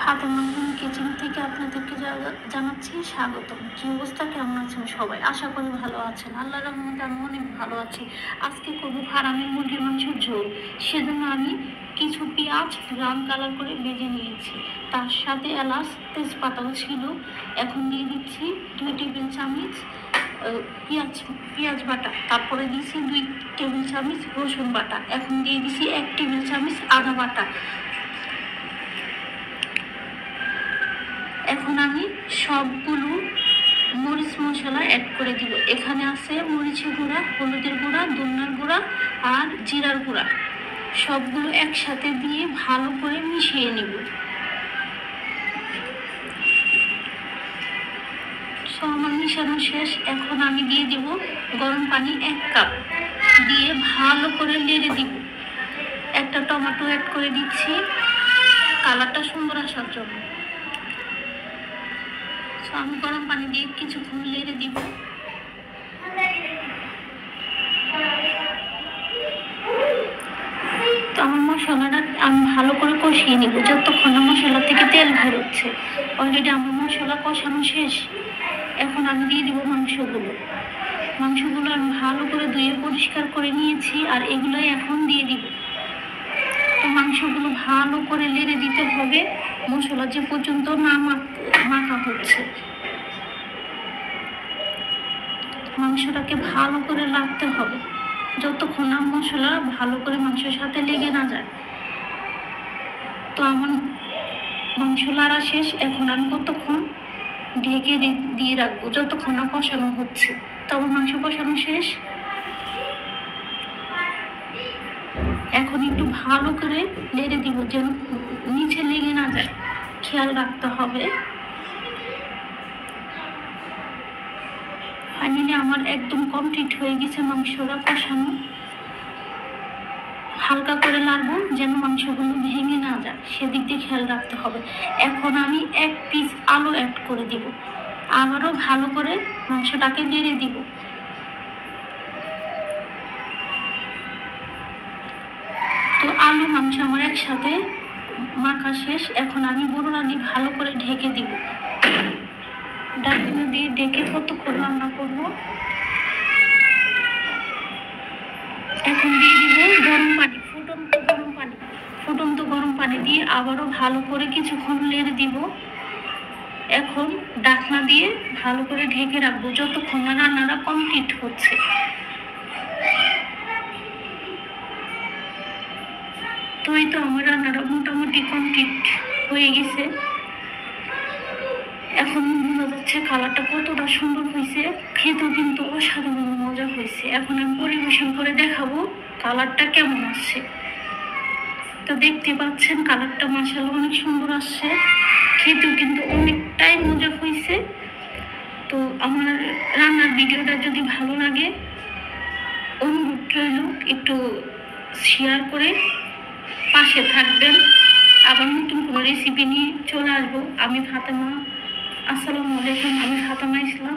Fatema kitchen থেকে আপনাদেরকে জানাচ্ছি স্বাগতম। কি অবস্থা, কেমন আছেন সবাই? আশা করি ভালো আছেন। আল্লাহর রহমতে আমি অনেক ভালো আছি। আজকে করবো ফার্মের মুরগির মাংসের ঝোল। সেজন্য আমি কিছু পেঁয়াজ ব্রাউন কালার করে ভেজে নিয়েছি, তার সাথে এলাচ তেজপাতাও ছিল। এখন দিয়ে দিচ্ছি 2 টেবিল চামচ পেঁয়াজ বাটা, তারপরে দিয়েছি 2 টেবিল চামচ রসুন বাটা, এখন দিয়ে দিচ্ছি 1 টেবিল চামচ আদা বাটা। এখন আমি সবগুলো মরিচ মশলা অ্যাড করে দিব। এখানে আছে মরিচের গুঁড়া, হলুদের গুঁড়া, ধনিয়ার গুঁড়া আর জিরার গুঁড়া। সবগুলো একসাথে দিয়ে ভালো করে মিশিয়ে নিব। আমার মিশানো শেষ। এখন আমি দিয়ে দিব গরম পানি 1 কাপ, দিয়ে ভালো করে নেড়ে দিব। একটা টমেটো অ্যাড করে দিচ্ছি কালারটা সুন্দর আসার জন্য। আমি গরম পানি দিয়ে কিছুক্ষণ নেড়ে দিব। তো আমার মশলাটা আমি ভালো করে কষিয়ে নিব যতক্ষণ না মশলা থেকে তেল বেরোচ্ছে। অলরেডি আমার মশলা কষানো শেষ। এখন আমি দিয়ে দিব মাংসগুলো আমি ভালো করে ধুয়ে পরিষ্কার করে নিয়েছি, আর এগুলোই এখন দিয়ে দিব। তো মাংসগুলো ভালো করে নেড়ে দিতে হবে মশলা যে পর্যন্ত না মাখা হচ্ছে। মাংসটাকে ভালো করে রাখতে হবে যতক্ষণ না মশলা ভালো করে মাংসের সাথে লেগে না যায়। তো আমার মাংস লাড়া শেষ। এখন আমি কতক্ষণ ঢেকে দিয়ে রাখবো যতক্ষণ না কষানো হচ্ছে। তো আমার মাংস কষানো শেষ। এখন একটু ভালো করে নেড়ে দিব যেন নিচে লেগে না যায়, খেয়াল রাখতে হবে। ফাইনালি আমার একদম কমপ্লিট হয়ে গেছে মাংসটা কষানো। হালকা করে নাড়বো যেন মাংসগুলো ভেঙে না যায়, সেদিক দিয়ে খেয়াল রাখতে হবে। এখন আমি 1 পিস আলু অ্যাড করে দিব, আবারও ভালো করে মাংসটাকে নেড়ে দিব। তো আলু মাংস আমার একসাথে মাখা শেষ। এখন আমি বড়ানি ভালো করে ঢেকে দিব। ঢাকনা দিয়ে ঢেকে কতক্ষণ রান্না করবো। এখন দিয়ে দিব গরম পানি, ফুটন্ত গরম পানি দিয়ে আবারও ভালো করে কিছুক্ষণ নেড়ে দিব। এখন ঢাকনা দিয়ে ভালো করে ঢেকে রাখবো যতক্ষণ না রান্নাটা কমপ্লিট হচ্ছে। তো এই তো আমার রান্নাটা মোটামুটি কমপ্লিট হয়ে গেছে। এখন বোঝা যাচ্ছে কালারটা কতটা সুন্দর হয়েছে, খেতেও কিন্তু অসাধারণ মজা হয়েছে। এখন আমি পরিবেশন করে দেখাবো কালারটা কেমন আসছে। তো দেখতে পাচ্ছেন কালারটা মাশাআল্লাহ অনেক সুন্দর আসছে, খেতেও কিন্তু অনেকটাই মজা হয়েছে। তো আমার রান্নার ভিডিওটা যদি ভালো লাগে অনুরোধ রইল একটু শেয়ার করে পাশে থাকবেন। আবার নতুন কোনো রেসিপি নিয়ে চলে আসবো। আমি ফাতেমা। আসসালামু আলাইকুম, আমি ফাতেমা ইসলাম।